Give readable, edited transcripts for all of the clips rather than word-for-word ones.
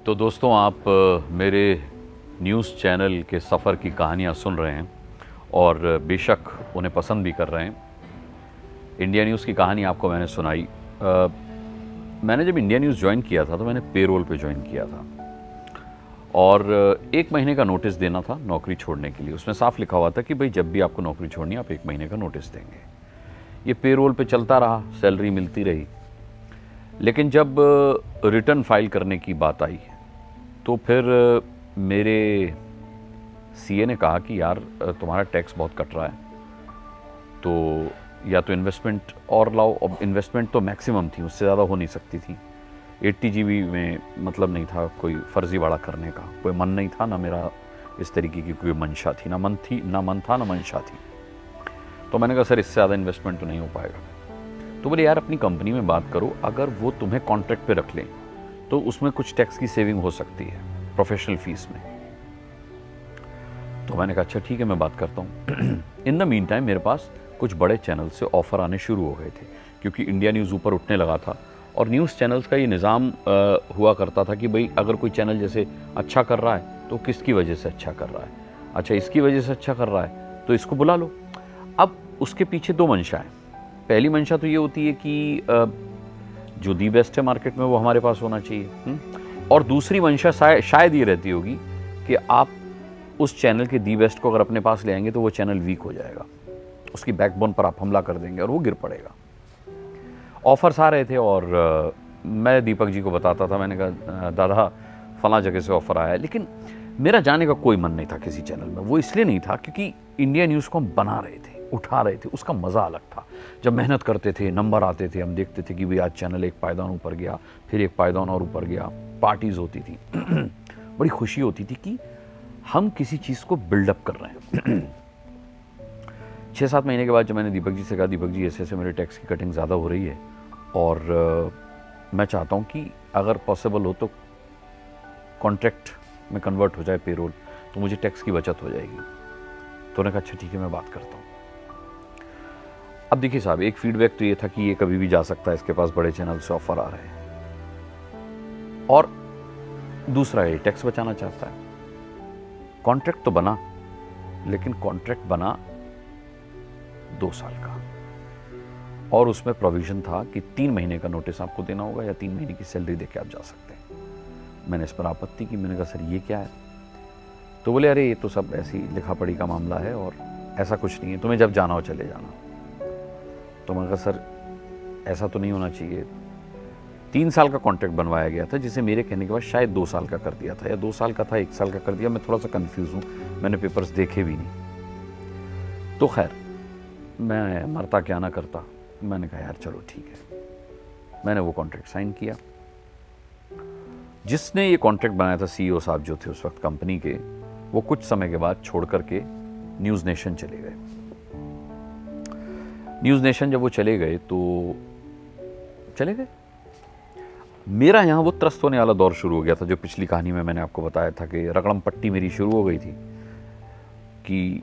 तो दोस्तों आप मेरे न्यूज़ चैनल के सफ़र की कहानियाँ सुन रहे हैं और बेशक उन्हें पसंद भी कर रहे हैं। इंडिया न्यूज़ की कहानी आपको मैंने सुनाई। मैंने जब इंडिया न्यूज़ ज्वाइन किया था तो मैंने पेरोल पे ज्वाइन किया था और 1 महीने का नोटिस देना था नौकरी छोड़ने के लिए। उसमें साफ लिखा हुआ था कि भाई जब भी आपको नौकरी छोड़नी है आप 1 महीने का नोटिस देंगे। ये पेरोल पे चलता रहा, सैलरी मिलती रही। लेकिन जब रिटर्न फाइल करने की बात आई तो फिर मेरे सीए ने कहा कि यार तुम्हारा टैक्स बहुत कट रहा है, तो या तो इन्वेस्टमेंट और लाओ। अब इन्वेस्टमेंट तो मैक्सिमम थी, उससे ज़्यादा हो नहीं सकती थी। 80 GB में मतलब नहीं था कोई फर्जीवाड़ा करने का, कोई मन नहीं था, ना मेरा इस तरीके की कोई मंशा थी, ना मन था ना मंशा थी। तो मैंने कहा सर इससे ज़्यादा इन्वेस्टमेंट तो नहीं हो पाएगा। तो बोले यार अपनी कंपनी में बात करो, अगर वो तुम्हें कॉन्ट्रैक्ट पे रख लें तो उसमें कुछ टैक्स की सेविंग हो सकती है प्रोफेशनल फीस में। तो मैंने कहा अच्छा ठीक है मैं बात करता हूँ। इन द मीन टाइम मेरे पास कुछ बड़े चैनल से ऑफ़र आने शुरू हो गए थे, क्योंकि इंडिया न्यूज़ ऊपर उठने लगा था। और न्यूज़ चैनल्स का ये निज़ाम हुआ करता था कि भाई अगर कोई चैनल जैसे अच्छा कर रहा है तो किसकी वजह से अच्छा कर रहा है, अच्छा इसकी वजह से अच्छा कर रहा है तो इसको बुला लो। अब उसके पीछे 2 मंशा हैं। पहली मंशा तो ये होती है कि जो दी बेस्ट है मार्केट में वो हमारे पास होना चाहिए, और दूसरी मंशा शायद ये रहती होगी कि आप उस चैनल के दी बेस्ट को अगर अपने पास ले आएंगे तो वो चैनल वीक हो जाएगा, उसकी बैकबोन पर आप हमला कर देंगे और वो गिर पड़ेगा। ऑफर्स आ रहे थे और मैं दीपक जी को बताता था, मैंने कहा दादा फला जगह से ऑफर आया है। लेकिन मेरा जाने का कोई मन नहीं था किसी चैनल में। वो इसलिए नहीं था क्योंकि इंडिया न्यूज़ को हम बना रहे थे, उठा रहे थे, उसका मज़ा अलग था। जब मेहनत करते थे, नंबर आते थे, हम देखते थे कि भाई आज चैनल एक पायदान ऊपर गया, फिर एक पायदान और ऊपर गया, पार्टीज़ होती थी। बड़ी खुशी होती थी कि हम किसी चीज़ को बिल्डअप कर रहे हैं। 6-7 महीने के बाद जब मैंने दीपक जी से कहा दीपक जी ऐसे मेरे टैक्स की कटिंग ज़्यादा हो रही है और मैं चाहता हूँ कि अगर पॉसिबल हो तो कॉन्ट्रैक्ट में कन्वर्ट हो जाए पेरोल, तो मुझे टैक्स की बचत हो जाएगी। तो उन्होंने कहा अच्छा ठीक है मैं बात करता हूँ। अब देखिए साहब, एक फीडबैक तो ये था कि ये कभी भी जा सकता है, इसके पास बड़े चैनल से ऑफर आ रहे हैं, और दूसरा ये टैक्स बचाना चाहता है। कॉन्ट्रैक्ट तो बना, लेकिन कॉन्ट्रैक्ट बना 2 साल का, और उसमें प्रोविजन था कि 3 महीने का नोटिस आपको देना होगा या 3 महीने की सैलरी देके आप जा सकते हैं। मैंने इस पर आपत्ति की, मैंने कहा सर ये क्या है? तो बोले अरे ये तो सब ऐसी लिखा पढ़ी का मामला है और ऐसा कुछ नहीं है, तुम्हें जब जाना हो चले जाना। तो मैंने कहा सर ऐसा तो नहीं होना चाहिए। 3 साल का कॉन्ट्रैक्ट बनवाया गया था, जिसे मेरे कहने के बाद शायद 2 साल का कर दिया था, या 2 साल का था 1 साल का कर दिया, मैं थोड़ा सा कंफ्यूज हूँ, मैंने पेपर्स देखे भी नहीं। तो खैर मैं मरता क्या ना करता, मैंने कहा यार चलो ठीक है। मैंने वो कॉन्ट्रैक्ट साइन किया। जिसने ये कॉन्ट्रैक्ट बनाया था सीईओ साहब जो थे उस वक्त कंपनी के, वो कुछ समय के बाद छोड़ करके न्यूज़ नेशन चले गए। न्यूज़ नेशन जब वो चले गए तो चले गए, मेरा यहाँ वो त्रस्त होने वाला दौर शुरू हो गया था, जो पिछली कहानी में मैंने आपको बताया था कि रगड़म पट्टी मेरी शुरू हो गई थी कि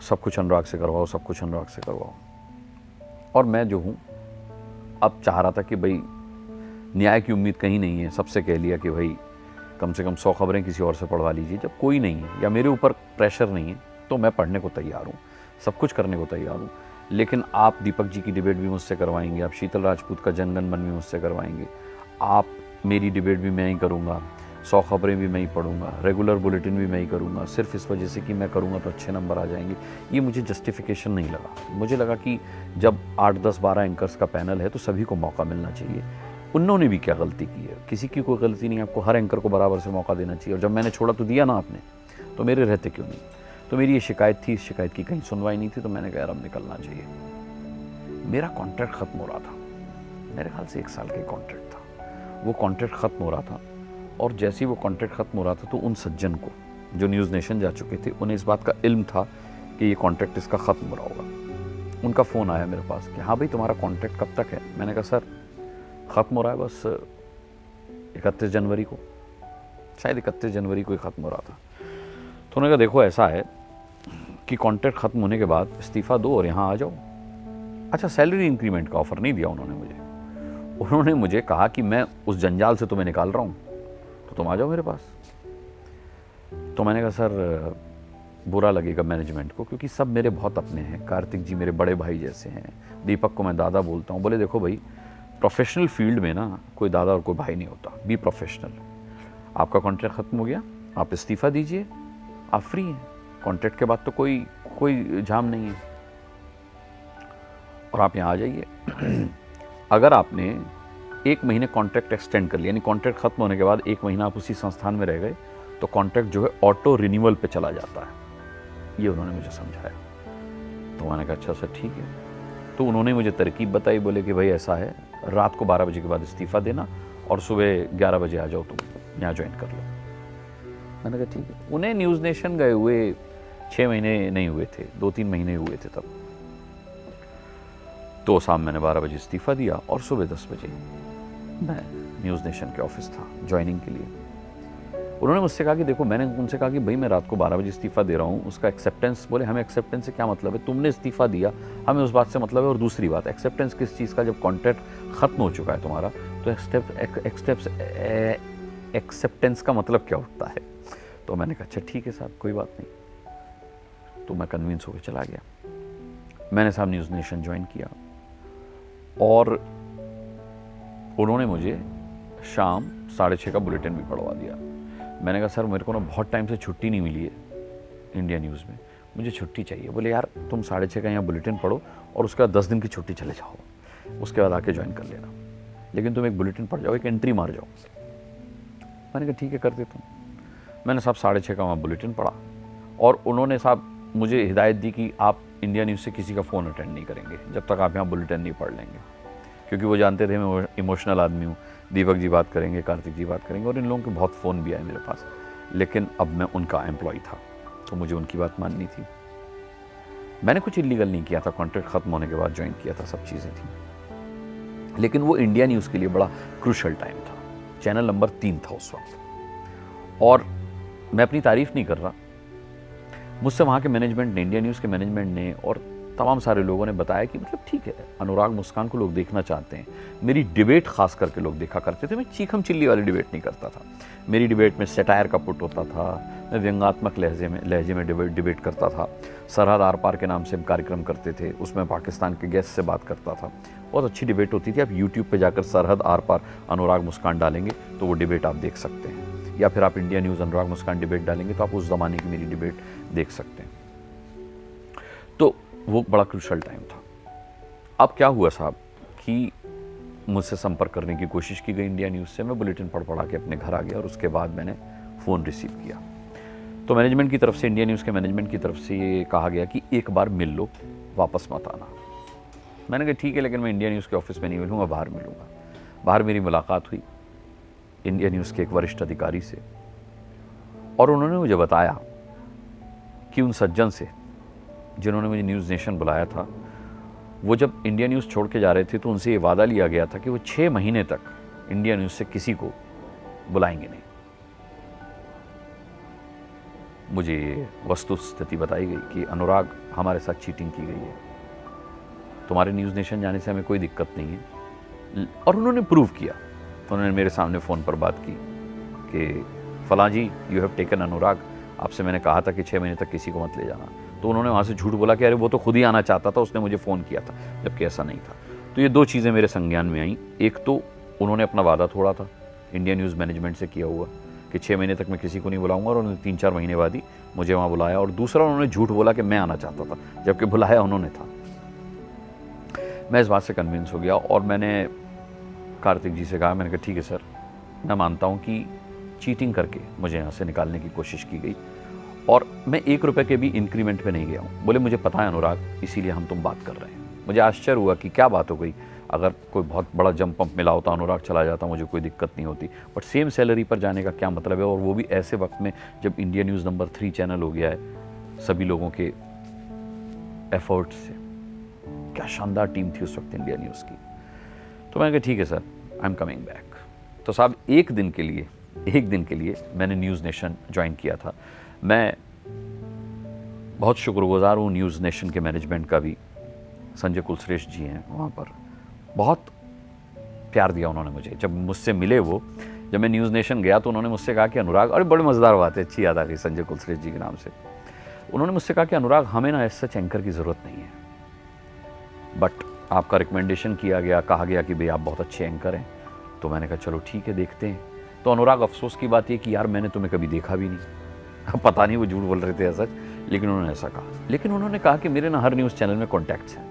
सब कुछ अनुराग से करवाओ, सब कुछ अनुराग से करवाओ। और मैं जो हूँ अब चाह रहा था कि भाई न्याय की उम्मीद कहीं नहीं है, सबसे कह लिया कि भाई कम से कम 100 खबरें किसी और से पढ़वा लीजिए। जब कोई नहीं है या मेरे ऊपर प्रेशर नहीं है तो मैं पढ़ने को तैयार हूँ, सब कुछ करने को तैयार हूँ। लेकिन आप दीपक जी की डिबेट भी मुझसे करवाएंगे, आप शीतल राजपूत का जनगण मन भी मुझसे करवाएंगे, आप मेरी डिबेट भी मैं ही करूँगा, 100 खबरें भी मैं ही पढ़ूंगा, रेगुलर बुलेटिन भी मैं ही करूँगा, सिर्फ इस वजह से कि मैं करूँगा तो अच्छे नंबर आ जाएंगे। ये मुझे जस्टिफिकेशन नहीं लगा। मुझे लगा कि जब 8, 10, 12 एंकर्स का पैनल है तो सभी को मौका मिलना चाहिए। उन्होंने भी क्या गलती की है? किसी की कोई गलती नहीं, आपको हर एंकर को बराबर से मौका देना चाहिए। और जब मैंने छोड़ा तो दिया ना आपने, तो मेरे रहते क्यों नहीं? तो मेरी ये शिकायत थी, इस शिकायत की कहीं सुनवाई नहीं थी, तो मैंने कहा यार अब निकलना चाहिए। मेरा कॉन्ट्रैक्ट ख़त्म हो रहा था, मेरे ख्याल से 1 साल का कॉन्ट्रैक्ट था। वो कॉन्ट्रैक्ट ख़त्म हो रहा था, और जैसे ही वो कॉन्ट्रैक्ट ख़त्म हो रहा था तो उन सज्जन को जो न्यूज़ नेशन जा चुके थे, उन्हें इस बात का इल्म था कि ये कॉन्ट्रैक्ट इसका ख़त्म हो रहा होगा। उनका फ़ोन आया मेरे पास कि हाँ भाई तुम्हारा कॉन्ट्रैक्ट कब तक है? मैंने कहा सर ख़त्म हो रहा है बस 31 जनवरी को, शायद 31 जनवरी को ही ख़त्म हो रहा था। तो उन्होंने कहा देखो ऐसा है कि कॉन्ट्रैक्ट ख़त्म होने के बाद इस्तीफ़ा दो और यहाँ आ जाओ। अच्छा, सैलरी इंक्रीमेंट का ऑफ़र नहीं दिया उन्होंने मुझे। उन्होंने मुझे कहा कि मैं उस जंजाल से तुम्हें निकाल रहा हूँ, तो तुम आ जाओ मेरे पास। तो मैंने कहा सर बुरा लगेगा मैनेजमेंट को, क्योंकि सब मेरे बहुत अपने हैं, कार्तिक जी मेरे बड़े भाई जैसे हैं, दीपक को मैं दादा बोलता हूँ। बोले देखो भाई, प्रोफेशनल फील्ड में ना कोई दादा और कोई भाई नहीं होता, बी प्रोफेशनल। आपका कॉन्ट्रैक्ट ख़त्म हो गया, आप इस्तीफ़ा दीजिए, आप फ्री हैं, कॉन्ट्रैक्ट के बाद तो कोई जाम नहीं है, और आप यहाँ आ जाइए। अगर आपने 1 महीने कॉन्ट्रैक्ट एक्सटेंड कर लिया, यानी कॉन्ट्रैक्ट खत्म होने के बाद 1 महीना आप उसी संस्थान में रह गए, तो कॉन्ट्रैक्ट जो है ऑटो रिन्यूअल पे चला जाता है। ये उन्होंने मुझे समझाया। तो मैंने कहा अच्छा सर ठीक है। तो उन्होंने मुझे तरकीब बताई, बोले कि भाई ऐसा है, रात को 12 बजे के बाद इस्तीफ़ा देना और सुबह 11 बजे आ जाओ, तुम यहाँ ज्वाइन कर लो। मैंने कहा ठीक है। उन्हें न्यूज़ नेशन गए हुए 6 महीने नहीं हुए थे, 2-3 महीने हुए थे तब। तो शाम मैंने 12 बजे इस्तीफ़ा दिया और सुबह 10 बजे मैं न्यूज़ नेशन के ऑफिस था ज्वाइनिंग के लिए। उन्होंने मुझसे कहा कि देखो, मैंने उनसे कहा कि भाई मैं रात को 12 बजे इस्तीफ़ा दे रहा हूँ, उसका एक्सेप्टेंस। बोले हमें एक्सेप्टेंस से क्या मतलब है, तुमने इस्तीफ़ा दिया, हमें उस बात से मतलब है। और दूसरी बात, एक्सेप्टेंस किस चीज़ का, जब कॉन्ट्रैक्ट ख़त्म हो चुका है तुम्हारा, तो एक्सेप्टेंस का मतलब क्या होता है। तो मैंने कहा अच्छा ठीक है साहब, कोई बात नहीं। तो मैं कन्विंस होकर चला गया। मैंने साहब न्यूज़ नेशन ज्वाइन किया और उन्होंने मुझे शाम 6:30 का बुलेटिन भी पढ़वा दिया। मैंने कहा सर मेरे को ना बहुत टाइम से छुट्टी नहीं मिली है इंडिया न्यूज़ में, मुझे छुट्टी चाहिए। बोले यार तुम 6:30 का यहाँ बुलेटिन पढ़ो और उसके बाद 10 दिन की छुट्टी चले जाओ, उसके बाद आके ज्वाइन कर लेना, लेकिन तुम एक बुलेटिन पढ़ जाओ, एक एंट्री मार जाओ। मैंने कहा ठीक है कर देता हूँ। मैंने साहब 6:30 का वहाँ बुलेटिन पढ़ा और उन्होंने साहब मुझे हिदायत दी कि आप इंडिया न्यूज़ से किसी का फ़ोन अटेंड नहीं करेंगे जब तक आप यहाँ बुलेटिन नहीं पढ़ लेंगे, क्योंकि वो जानते थे मैं इमोशनल आदमी हूँ। दीपक जी बात करेंगे, कार्तिक जी बात करेंगे, और इन लोगों के बहुत फ़ोन भी आए मेरे पास, लेकिन अब मैं उनका एम्प्लॉय था तो मुझे उनकी बात माननी थी। मैंने कुछ इलीगल नहीं किया था, कॉन्ट्रैक्ट ख़त्म होने के बाद ज्वाइन किया था, सब चीज़ें थी। लेकिन वो इंडिया न्यूज़ के लिए बड़ा क्रूशल टाइम था। चैनल नंबर 3 था उस वक्त, और मैं अपनी तारीफ़ नहीं कर रहा, मुझसे वहाँ के मैनेजमेंट ने, इंडिया न्यूज़ के मैनेजमेंट ने और तमाम सारे लोगों ने बताया कि मतलब ठीक है, अनुराग मुस्कान को लोग देखना चाहते हैं। मेरी डिबेट खास करके लोग देखा करते थे। मैं चीखम चिल्ली वाली डिबेट नहीं करता था। मेरी डिबेट में सेटायर का पुट होता था, मैं व्यंग्यात्मक लहजे में डिबेट करता था। सरहद आर पार के नाम से हम कार्यक्रम करते थे, उसमें पाकिस्तान के गेस्ट से बात करता था। बहुत अच्छी डिबेट होती थी। आप यूट्यूब पर जाकर सरहद आर पार अनुराग मुस्कान डालेंगे तो वो डिबेट आप देख सकते हैं, या फिर आप इंडिया न्यूज़ अनुराग मुस्कान डिबेट डालेंगे तो आप उस ज़माने की मेरी डिबेट देख सकते हैं। तो वो बड़ा क्रूशल टाइम था। अब क्या हुआ साहब कि मुझसे संपर्क करने की कोशिश की गई इंडिया न्यूज़ से। मैं बुलेटिन पढ़ के अपने घर आ गया और उसके बाद मैंने फ़ोन रिसीव किया। तो मैनेजमेंट की तरफ से, इंडिया न्यूज़ के मैनेजमेंट की तरफ से ये कहा गया कि एक बार मिल लो, वापस मत आना। मैंने कहा ठीक है, लेकिन मैं इंडिया न्यूज़ के ऑफिस में नहीं मिलूँगा, बाहर मिलूँगा। बाहर मेरी मुलाकात हुई इंडिया न्यूज़ के एक वरिष्ठ अधिकारी से, और उन्होंने मुझे बताया कि उन सज्जन से जिन्होंने मुझे न्यूज़ नेशन बुलाया था, वो जब इंडिया न्यूज़ छोड़ के जा रहे थे तो उनसे ये वादा लिया गया था कि वो 6 महीने तक इंडिया न्यूज़ से किसी को बुलाएंगे नहीं। मुझे वस्तु स्थिति बताई गई कि अनुराग, हमारे साथ चीटिंग की गई है, तुम्हारे न्यूज़ नेशन जाने से हमें कोई दिक्कत नहीं है। और उन्होंने प्रूव किया। उन्होंने मेरे सामने फ़ोन पर बात की कि फलां जी, यू हैव टेकन अनुराग, आपसे मैंने कहा था कि 6 महीने तक किसी को मत ले जाना। तो उन्होंने वहाँ से झूठ बोला कि अरे वो तो खुद ही आना चाहता था, उसने मुझे फ़ोन किया था, जबकि ऐसा नहीं था। तो ये 2 चीज़ें मेरे संज्ञान में आई। एक तो उन्होंने अपना वादा तोड़ा था इंडिया न्यूज़ मैनेजमेंट से किया हुआ कि 6 महीने तक मैं किसी को नहीं बुलाऊंगा, और उन्होंने 3-4 महीने बाद ही मुझे वहाँ बुलाया। और दूसरा, उन्होंने झूठ बोला कि मैं आना चाहता था, जबकि बुलाया उन्होंने था। मैं इस बात से कन्विंस हो गया और मैंने कार्तिक जी से कहा, मैंने कहा ठीक है सर, मैं मानता हूँ कि चीटिंग करके मुझे यहाँ से निकालने की कोशिश की गई, और मैं 1 रुपये के भी इंक्रीमेंट पे नहीं गया हूँ। बोले मुझे पता है अनुराग, इसीलिए हम तुम बात कर रहे हैं। मुझे आश्चर्य हुआ कि क्या बात हो गई, अगर कोई बहुत बड़ा जंप पंप मिला होता, अनुराग चला जाता, मुझे कोई दिक्कत नहीं होती, बट सेम सैलरी पर जाने का क्या मतलब है, और वो भी ऐसे वक्त में जब इंडिया न्यूज़ नंबर 3 चैनल हो गया है सभी लोगों के एफर्ट्स से। क्या शानदार टीम थी उस वक्त इंडिया न्यूज़ की। तो मैंने कहा ठीक है sir, I am coming back. तो साहब एक दिन के लिए मैंने न्यूज़ नेशन ज्वाइन किया था। मैं बहुत शुक्रगुजार हूँ न्यूज़ नेशन के मैनेजमेंट का भी। संजय कुलश्रेष्ठ जी हैं वहाँ पर, बहुत प्यार दिया उन्होंने मुझे। जब मुझसे मिले वो, जब मैं न्यूज़ नेशन गया तो उन्होंने मुझसे कहा कि अनुराग, अरे बड़ी मज़ेदार बात है, अच्छी याद आ गई संजय कुलश्रेष्ठ जी के नाम से। उन्होंने मुझसे कहा कि अनुराग, हमें ना ऐसा एंकर की ज़रूरत नहीं है, बट आपका रिकमेंडेशन किया गया, कहा गया कि भाई आप बहुत अच्छे एंकर हैं। तो मैंने कहा चलो ठीक है, देखते हैं। तो अनुराग, अफसोस की बात ये कि यार मैंने तुम्हें कभी देखा भी नहीं। पता नहीं वो झूठ बोल रहे थे ऐसा, लेकिन उन्होंने ऐसा कहा। लेकिन उन्होंने कहा कि मेरे ना हर न्यूज़ चैनल में कॉन्टैक्ट्स हैं,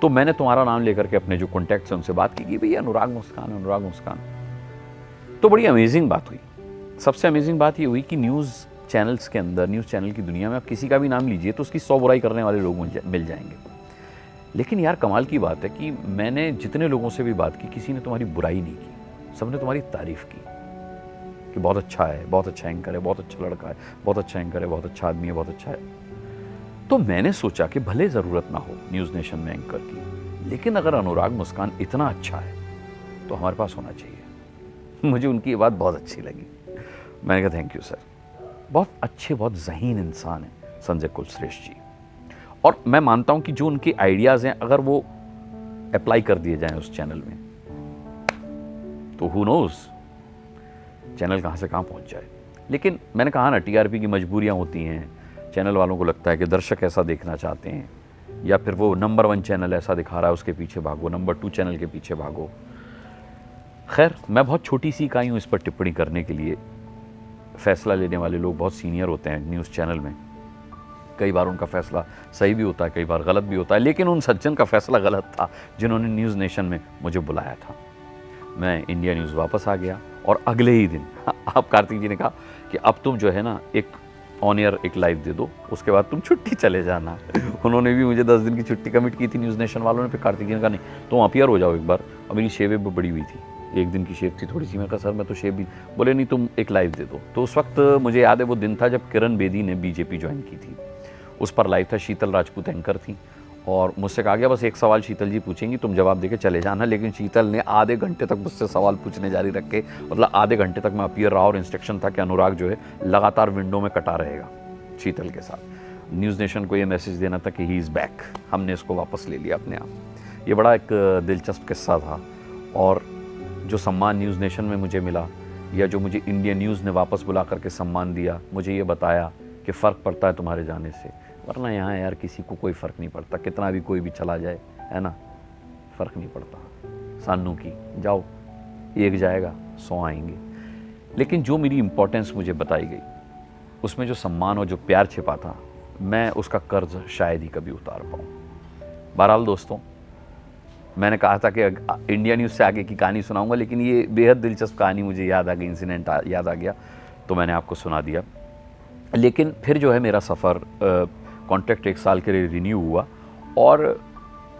तो मैंने तुम्हारा नाम लेकर के अपने जो कॉन्टैक्ट्स हैं उनसे बात की कि भैया अनुराग मुस्कान, अनुराग मुस्कान। तो बड़ी अमेजिंग बात हुई। सबसे अमेजिंग बात ये हुई कि न्यूज़ चैनल्स के अंदर, न्यूज़ चैनल की दुनिया में आप किसी का भी नाम लीजिए तो उसकी 100 बुराई करने वाले लोग मिल जाएंगे। लेकिन यार कमाल की बात है कि मैंने जितने लोगों से भी बात की, किसी ने तुम्हारी बुराई नहीं की, सबने तुम्हारी तारीफ़ की कि बहुत अच्छा है, बहुत अच्छा एंकर है, बहुत अच्छा लड़का है, बहुत अच्छा एंकर है, बहुत अच्छा आदमी है, बहुत अच्छा है। तो मैंने सोचा कि भले ज़रूरत ना हो न्यूज़ नेशन में एंकर की, लेकिन अगर अनुराग मुस्कान इतना अच्छा है तो हमारे पास होना चाहिए। मुझे उनकी ये बात बहुत अच्छी लगी। मैंने कहा थैंक यू सर, बहुत अच्छे, बहुत ज़हीन इंसान हैं संजय कुलश्रेष्ठ जी। और मैं मानता हूं कि जो उनके आइडियाज़ हैं, अगर वो अप्लाई कर दिए जाएं उस चैनल में, तो हु नोज़ चैनल कहां से कहां पहुंच जाए। लेकिन मैंने कहा ना, टीआरपी की मजबूरियां होती हैं। चैनल वालों को लगता है कि दर्शक ऐसा देखना चाहते हैं, या फिर वो नंबर 1 चैनल ऐसा दिखा रहा है, उसके पीछे भागो, नंबर 2 चैनल के पीछे भागो। खैर, मैं बहुत छोटी सी इकाई हूँ इस पर टिप्पणी करने के लिए। फैसला लेने वाले लोग बहुत सीनियर होते हैं न्यूज़ चैनल में। कई बार उनका फैसला सही भी होता है, कई बार गलत भी होता है, लेकिन उन सज्जन का फैसला गलत था जिन्होंने न्यूज़ नेशन में मुझे बुलाया था। मैं इंडिया न्यूज़ वापस आ गया और अगले ही दिन आप कार्तिक जी ने कहा कि अब तुम जो है ना एक ऑन एयर एक लाइव दे दो, उसके बाद तुम छुट्टी चले जाना। उन्होंने भी मुझे 10 दिन की छुट्टी कमिट की थी न्यूज़ नेशन वालों ने। फिर कार्तिक जी ने कहा नहीं तुम अपीयर हो जाओ एक बार। और मेरी शेव भी बड़ी हुई थी, 1 दिन की शेव थी थोड़ी सी। मैं कहा सर मैं तो शेव भी, बोले नहीं तुम एक लाइव दे दो। तो उस वक्त मुझे याद है वो दिन था जब किरण बेदी ने बीजेपी ज्वाइन की थी। उस पर लाइव था, शीतल राजपूत एंकर थी, और मुझसे कहा गया बस एक सवाल शीतल जी पूछेंगी, तुम जवाब देके चले जाना। लेकिन शीतल ने आधे घंटे तक मुझसे सवाल पूछने जारी रखे, मतलब आधे घंटे तक मैं अपीयर रहा, और इंस्ट्रक्शन था कि अनुराग जो है लगातार विंडो में कटा रहेगा शीतल के साथ। न्यूज़ नेशन को ये मैसेज देना था कि ही इज़ बैक। हमने इसको वापस ले लिया अपने आप। ये बड़ा एक दिलचस्प किस्सा था। और जो सम्मान न्यूज़ नेशन में मुझे मिला, या जो मुझे इंडिया न्यूज़ ने वापस बुला करके सम्मान दिया, मुझे ये बताया कि फ़र्क पड़ता है तुम्हारे जाने से, वरना यहाँ यार किसी को कोई फ़र्क नहीं पड़ता, कितना भी कोई भी चला जाए, है ना, फ़र्क नहीं पड़ता। सानू की जाओ, एक जाएगा 100 आएंगे। लेकिन जो मेरी इम्पोर्टेंस मुझे बताई गई, उसमें जो सम्मान और जो प्यार छिपा था, मैं उसका कर्ज शायद ही कभी उतार पाऊँ। बहरहाल दोस्तों, मैंने कहा था कि इंडिया न्यूज़ से आगे की कहानी सुनाऊंगा, लेकिन ये बेहद दिलचस्प कहानी मुझे याद आ गई, इंसिडेंट याद आ गया, तो मैंने आपको सुना दिया। लेकिन फिर जो है मेरा सफ़र, कॉन्ट्रैक्ट 1 साल के लिए रिन्यू हुआ, और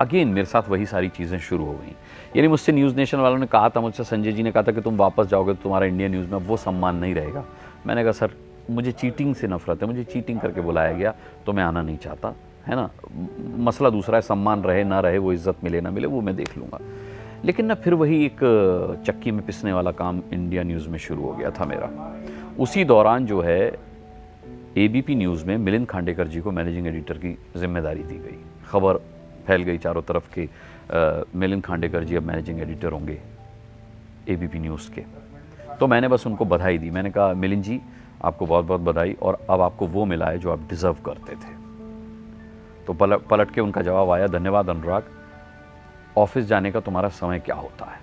अगेन मेरे साथ वही सारी चीज़ें शुरू हो गई। यानी मुझसे न्यूज़ नेशन वालों ने कहा था, मुझसे संजय जी ने कहा था कि तुम वापस जाओगे तो तुम्हारा इंडिया न्यूज़ में वो सम्मान नहीं रहेगा। मैंने कहा सर मुझे चीटिंग से नफरत है, मुझे चीटिंग करके बुलाया गया तो मैं आना नहीं चाहता, है ना। मसला दूसरा है, सम्मान रहे ना रहे, वो इज़्ज़त मिले ना मिले वो मैं देख लूँगा। लेकिन ना फिर वही एक चक्की में पिसने वाला काम इंडिया न्यूज़ में शुरू हो गया था मेरा। उसी दौरान जो है एबीपी न्यूज़ में मिलिंद खांडेकर जी को मैनेजिंग एडिटर की जिम्मेदारी दी गई। खबर फैल गई चारों तरफ कि मिलिंद खांडेकर जी अब मैनेजिंग एडिटर होंगे एबीपी न्यूज़ के। तो मैंने बस उनको बधाई दी। मैंने कहा मिलिंद जी आपको बहुत बहुत बधाई, और अब आपको वो मिला है जो आप डिज़र्व करते थे। तो पलट के उनका जवाब आया, धन्यवाद अनुराग, ऑफिस जाने का तुम्हारा समय क्या होता है।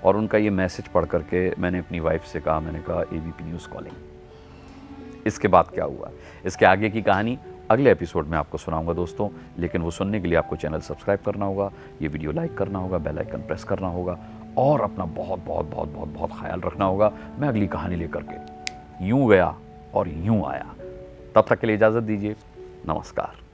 और उनका ये मैसेज पढ़ करके मैंने अपनी वाइफ से कहा, मैंने कहा एबीपी न्यूज़ कॉलिंग। इसके बाद क्या हुआ, इसके आगे की कहानी अगले एपिसोड में आपको सुनाऊंगा दोस्तों। लेकिन वो सुनने के लिए आपको चैनल सब्सक्राइब करना होगा, ये वीडियो लाइक करना होगा, बेल आइकन प्रेस करना होगा, और अपना बहुत बहुत बहुत बहुत बहुत ख्याल रखना होगा। मैं अगली कहानी लेकर के यूं गया और यूं आया। तब तक के लिए इजाज़त दीजिए, नमस्कार।